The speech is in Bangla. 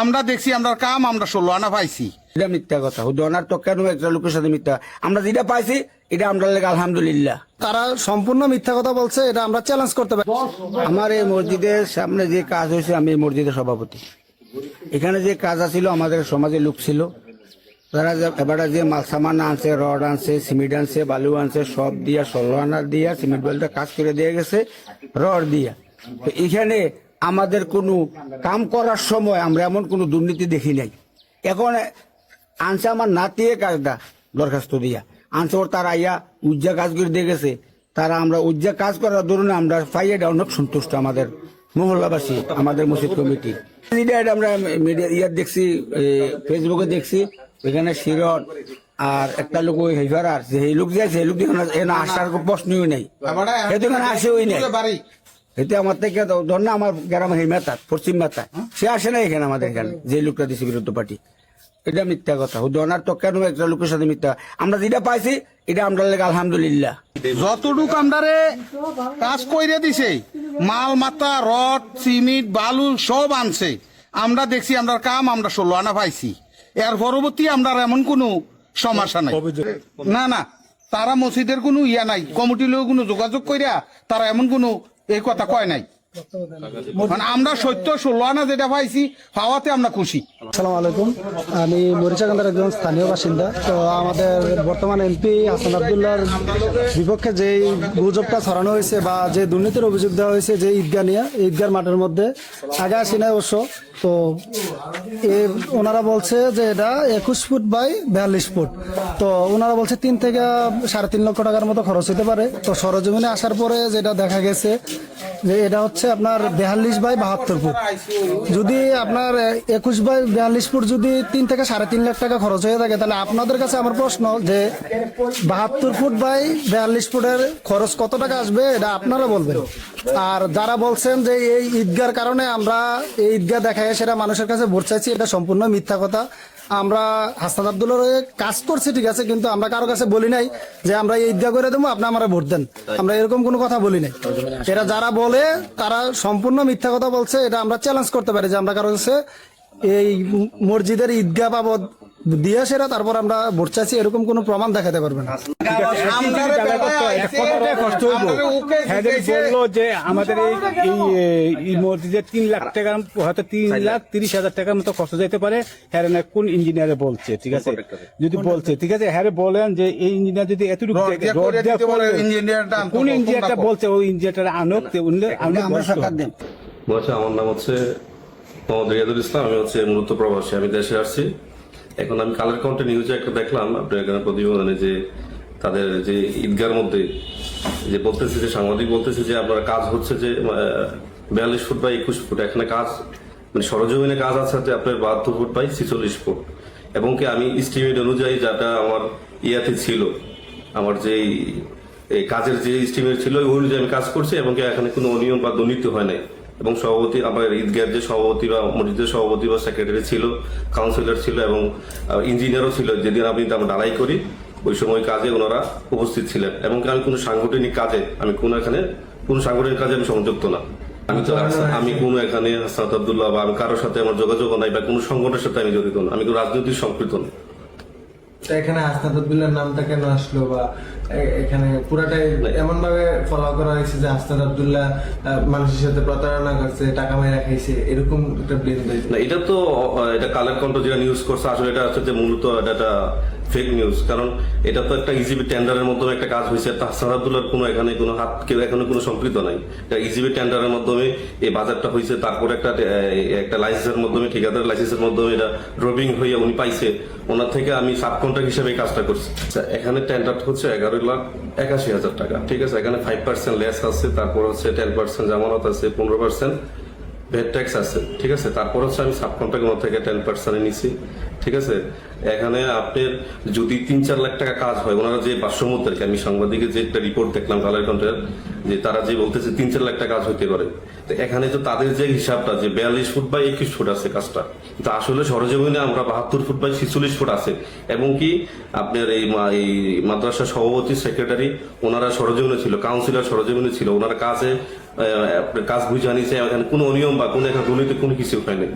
আমরা দেখছি আমরা কাম আমরা 16 আনা পাইছি। এটা মিথ্যা কথা, হুদনার তো কেন একটা লোকের সাথে মিথ্যা? আমরা যেটা পাইছি এটা আমরা লেগে আলহামদুলিল্লাহ। তারা সম্পূর্ণ মিথ্যা কথা বলছে, এটা আমরা চ্যালেঞ্জ করতে পারি। আমার এই মসজিদের সামনে যে কাজ হয়েছে, আমি এই মসজিদের সভাপতি। এখানে যে কাজ আছিল, আমাদের সমাজে লোক ছিল, তারা এবারে যে মাল সামান আনছে, রড আনছে, সিমেন্ট আনছে, বালু আনছে, সব দিয়া 16 আনা দিয়া সিমেন্ট বেলটা কাজ করে দিয়ে গেছে রড দিয়া। তো এখানে আমাদের কোনো কাম করার সময় আমরা এমন কোনো দুর্নীতি দেখি নাই। এখন আনছে আমার নাতিয়ে কাজটা দরখাস্ত দিয়া আনছে, ওর তারা আইয়া উজ্জা কাজ করে দিয়ে গেছে। তারা আমরা উজ্জা কাজ করার দরুন আমরা পাইয়ে অনেক সন্তুষ্ট, আমাদের মহল্লাবাসী, আমাদের মসজিদ কমিটি। আমরা মিডিয়া ইয়ার দেখছি, ফেসবুকে দেখছি, ওইখানে সিরট আর একটা লোক ওই হেফারার সেই লোক যাইছে, সেই লোক এখানে আসার প্রশ্নই নাই, সেহেতু এখানে আসেই নাই। এতে আমার থেকে ধর না, আমার গ্রামের এই মেতা পশ্চিম মেতা, সে আসে না এখানে আমাদের এখানে, যে লোকটা দিচ্ছে বিরুদ্ধ পার্টি। এটা মিথ্যা কথা, হুদনার তো কেন একটা লোকের সাথে মিথ্যা? আমরা যেটা পাইছি এটা আমরা লেগে আলহামদুলিল্লাহ। যতটুক আমরারে কাজ কইরে দিছে, মাল মাথা রড সিমেন্ট বালু সব আনছে, আমরা দেখছি আমরা কাম আমরা 16 আনা পাইছি। এর পরবর্তী আমরা এমন কোনো সমস্যা নাই। না না, তারা মসজিদের কোনো ইয়া নাই, কমিটির লোক কোনো যোগাযোগ কইরা তারা এমন কোনো এই কথা কয় নাই। মানে আমরা সত্য 16 আনা যেটা পাইছি পাওয়াতে আমরা খুশি। আসসালামু আলাইকুম, আমি মরিচাকান্দার একজন স্থানীয় বাসিন্দা। তো আমাদের বর্তমান এমপি হাসান আব্দুল্লাহর বিপক্ষে যে গুজবটা ছড়ানো হয়েছে বা যে দুর্নীতির অভিযোগ দেওয়া হয়েছে, যে ঈদগাহ নিয়ে, ঈদগাহ মাঠের মধ্যে আগে আসি নাই অবশ্য, তো ওনারা বলছে যে এটা 21 ফুট বাই 42 ফুট। তো ওনারা বলছে 3 থেকে 3.5 লক্ষ টাকার মতো খরচ হতে পারে। তো সরজমিনে আসার পরে যেটা দেখা গেছে যে এটা হচ্ছে আপনার 42 বাই 72 ফুট। যদি আপনার 21 বাই 42 ফুট যদি 3 থেকে 3.5 লাখ টাকা খরচ হয়ে থাকে, তাহলে আপনাদের কাছে আমার প্রশ্ন যে 72 ফুট বাই 42 ফুটের খরচ কত টাকা আসবে, এটা আপনারা বলবেন। আর যারা বলছেন যে এই ঈদগার কারণে আমরা এই ঈদগাহ দেখায় সেটা মানুষের কাছে ভোট চাইছি, এটা সম্পূর্ণ মিথ্যা কথা। আমরা হাসান আব্দুল্লাহর হয়ে কাজ করছি, ঠিক আছে, কিন্তু আমরা কারো কাছে বলি নাই যে আমরা এই ঈদগাহ করে দেবো, আপনি আমরা ভোট দেন। আমরা এরকম কোনো কথা বলি নাই। এরা যারা বলে তারা সম্পূর্ণ মিথ্যা কথা বলছে, এটা আমরা চ্যালেঞ্জ করতে পারি যে আমরা কারো কাছে এই মসজিদের ঈদগাহ বাবদ দিয়ে সেরা তারপর আমরা ভোট চাইছি, এরকম কোনো প্রমাণ দেখাতে পারবে না। বললো যে আমাদের এই মসজিদের 3 লাখ টাকা, হয়তো 3,30,000 টাকার মতো খরচ যেতে পারে। হ্যাঁ না, কোন ইঞ্জিনিয়ারে বলছে, ঠিক আছে, যদি বলছে ঠিক আছে, হ্যাঁ বলেন যে এই ইঞ্জিনিয়ার যদি এতটুকু কোন ইঞ্জিনিয়ারটা বলছে, ওই ইঞ্জিনিয়ারটা আনুক, আমরা সরকার দেন। আমার নাম হচ্ছে মোহাম্মদ রিয়াদুল ইসলাম, আমি হচ্ছে মূলত প্রবাসী, আমি দেশে আসছি। এখন আমি কালের কন্টে নিউজে একটা দেখলাম আপনার এখানে প্রতিবেদনে যে তাদের যে ঈদগার মধ্যে যে বলতেছে, যে সাংবাদিক বলতেছে যে আপনার কাজ হচ্ছে যে 42 ফুট বাই 21 ফুট, এখানে কাজ মানে সরজমিনে কাজ আছে যে আপনার 72 ফুট বাই 46 ফুট। এবং কি আমি এস্টিমেট অনুযায়ী যেটা আমার ইয়াতে ছিল, আমার যে কাজের যে এস্টিমেট ছিল ওই অনুযায়ী আমি কাজ করছি, এবং কি এখানে কোনো অনিয়ম বা দুর্নীতি হয় নাই। এবং সভাপতি, আমার ঈদগাহের যে সভাপতি বা মসজিদের সভাপতি বা সেক্রেটারি ছিল, কাউন্সিলর ছিল এবং ইঞ্জিনিয়ারও ছিল, যেদিন আমি ঢালাই করি ওই সময় কাজে ওনারা উপস্থিত ছিলেন। এবং আমি কোনো সাংগঠনিক কাজে কোনো সাংগঠনিক কাজে আমি সংযুক্ত না। আমি কোনো এখানে হাসান আব্দুল্লাহ বা আমি কারোর সাথে আমার যোগাযোগ নাই বা কোনো সংগঠনের সাথে আমি জড়িত না, আমি কোনো রাজনৈতিক সম্পৃক্ত না। এখানে হাসনাত আব্দুল্লাহর নামটা কেন আসলো, বা এখানে পুরাটাই এমন ভাবে ফলো করা হয়েছে যে হাসনাত আব্দুল্লাহ মানুষের সাথে প্রতারণা করছে, টাকা মেরে খাইছে, এরকম একটা ব্লেম দিয়েছে? না, এটা তো এটা কালের কণ্ঠ যেটা নিউজ করছে, আসলে এটা হচ্ছে যে মূলত এটা ফেক নিউজ। কারণ এটা তো একটা ইজিবি টেন্ডারের মাধ্যমে একটা কাজ হয়েছে, হাসান আব্দুল্লাহর কোনো এখানে কোনো হাত, কেউ এখানে কোনো সম্পৃক্ত নাই। এটা ইজিবি টেন্ডারের মাধ্যমে এই বাজারটা হয়েছে, তারপরে একটা লাইসেন্সের মাধ্যমে, ঠিকাদার লাইসেন্সের মাধ্যমে এটা ড্রপিং হয়ে উনি পাইছে, ওনার থেকে আমি সাব কন্ট্রাক্ট হিসেবে কাজটা করছি। এখানে টেন্ডার হচ্ছে 11,81,000 টাকা, ঠিক আছে। এখানে 5% লেস আছে, তারপর হচ্ছে 10% জামানত আছে, 15% ভ্যাট ট্যাক্স আছে, ঠিক আছে। তারপর হচ্ছে আমি সাব কন্ট্রাক্ট থেকে 10% নিছি, ঠিক আছে। এখানে আপনার যদি 3-4 লাখ টাকা কাজ হয়, ওনারা যে বাসমুদ্রকে আমি সাংবাদিকের যে একটা রিপোর্ট দেখলাম কালার কন্ট্রাক্ট, যে তারা যে বলতেছে 3-4 লাখ টাকা কাজ হইতে পারে, তো এখানে তো তাদের যে হিসাবটা যে 42 ফুট বাই 21 ফুট আছে কাজটা, কিন্তু আসলে সরজমিনে আমরা 72 ফুট বাই 46 ফুট আছে। এবং কি আপনার এই মাদ্রাসা সভাপতি, সেক্রেটারি ওনারা সরজমিনে ছিল, কাউন্সিলর সরজমিনে ছিল, ওনারা কাজ বুঝে আনিছে, এখানে কোনো অনিয়ম বা কোনো দুর্নীতি কোনো কিছু হয়নি।